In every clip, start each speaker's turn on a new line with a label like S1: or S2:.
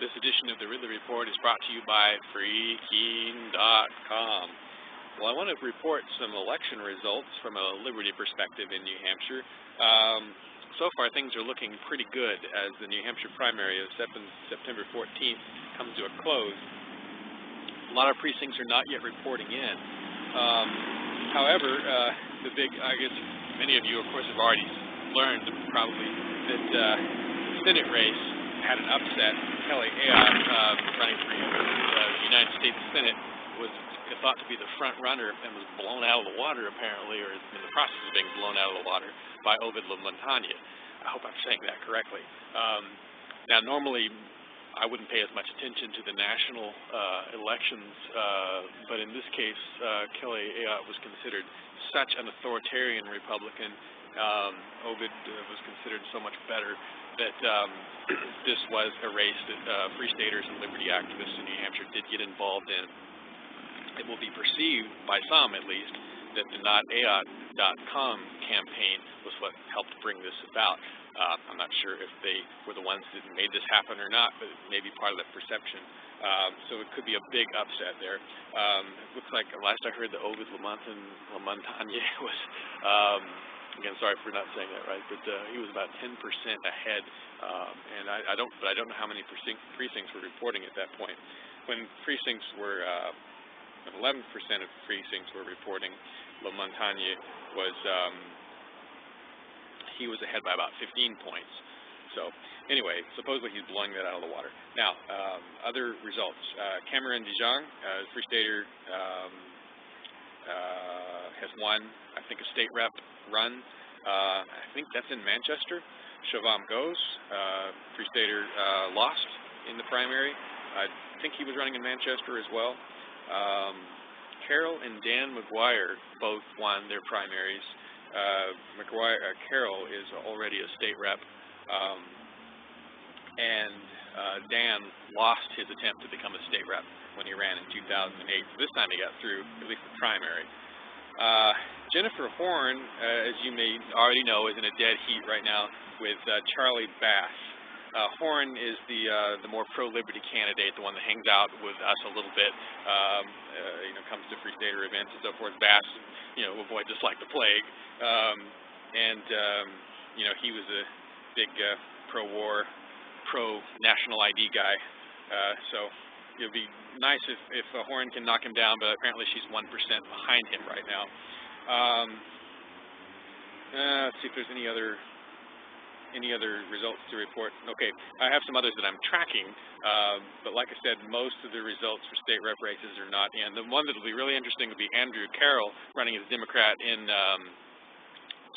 S1: This edition of the Ridley Report is brought to you by freekeen.com. Well, I want to report some election results from a liberty perspective in New Hampshire. So far, things are looking pretty good as the New Hampshire primary of September 14th comes to a close. A lot of precincts are not yet reporting in. However, the big, I guess many of you, of course, have already learned probably that the Senate race had an upset. Kelly Ayotte, running for the United States Senate, was thought to be the front runner and was blown out of the water, apparently, or is in the process of being blown out of the water by Ovid LaMontagne. I hope I'm saying that correctly. Now, normally, I wouldn't pay as much attention to the national elections, but in this case, Kelly Ayotte was considered such an authoritarian Republican. Ovid was considered so much better that this was a race that Free Staters and liberty activists in New Hampshire did get involved in. It will be perceived, by some at least, that the NotAyotte.com campaign was what helped bring this about. I'm not sure if they were the ones that made this happen or not, but it may be part of the perception. So it could be a big upset there. It looks like, last I heard, the Ovid LaMontagne was, again, sorry for not saying that right, but he was about 10% ahead, and I don't know how many precincts were reporting at that point. When precincts were 11% of precincts were reporting, LaMontagne was he was ahead by about 15 points. So anyway, supposedly he's blowing that out of the water. Now, other results: Cameron DeJong, Free Stater, has won, I think, a state rep run. I think that's in Manchester. Shavam Ghosh, Free Stater, lost in the primary. I think he was running in Manchester as well. Carroll and Dan McGuire both won their primaries. Carroll is already a state rep, and Dan lost his attempt to become a state rep when he ran in 2008. So this time he got through at least the primary. Jennifer Horn, as you may already know, is in a dead heat right now with Charlie Bass. Horn is the more pro-liberty candidate, the one that hangs out with us a little bit, comes to Free Stater events and so forth. Bass, avoids us like the plague, he was a big pro-war, pro-national ID guy. So it would be nice if Horn can knock him down, but apparently she's 1% behind him right now. Let's see if there's any other results to report. Okay, I have some others that I'm tracking, but like I said, most of the results for state rep races are not in. The one that will be really interesting will be Andrew Carroll running as Democrat in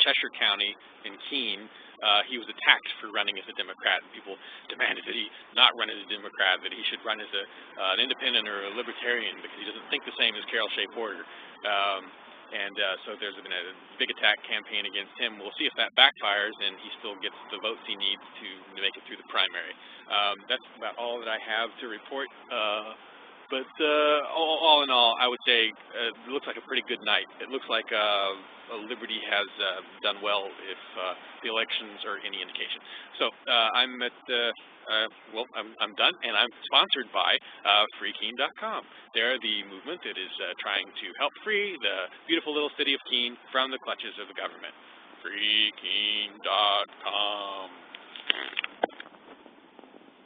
S1: Cheshire County in Keene. He was attacked for running as a Democrat, and people demanded that he not run as a Democrat, that he should run as an independent or a libertarian because he doesn't think the same as Carol Shea Porter. So there's been a big attack campaign against him. We'll see if that backfires and he still gets the votes he needs to make it through the primary. That's about all that I have to report. But all in all, I would say it looks like a pretty good night. It looks like Liberty has done well if the elections are any indication. So I'm done, and I'm sponsored by freekeen.com. They're the movement that is trying to help free the beautiful little city of Keene from the clutches of the government. freekeen.com.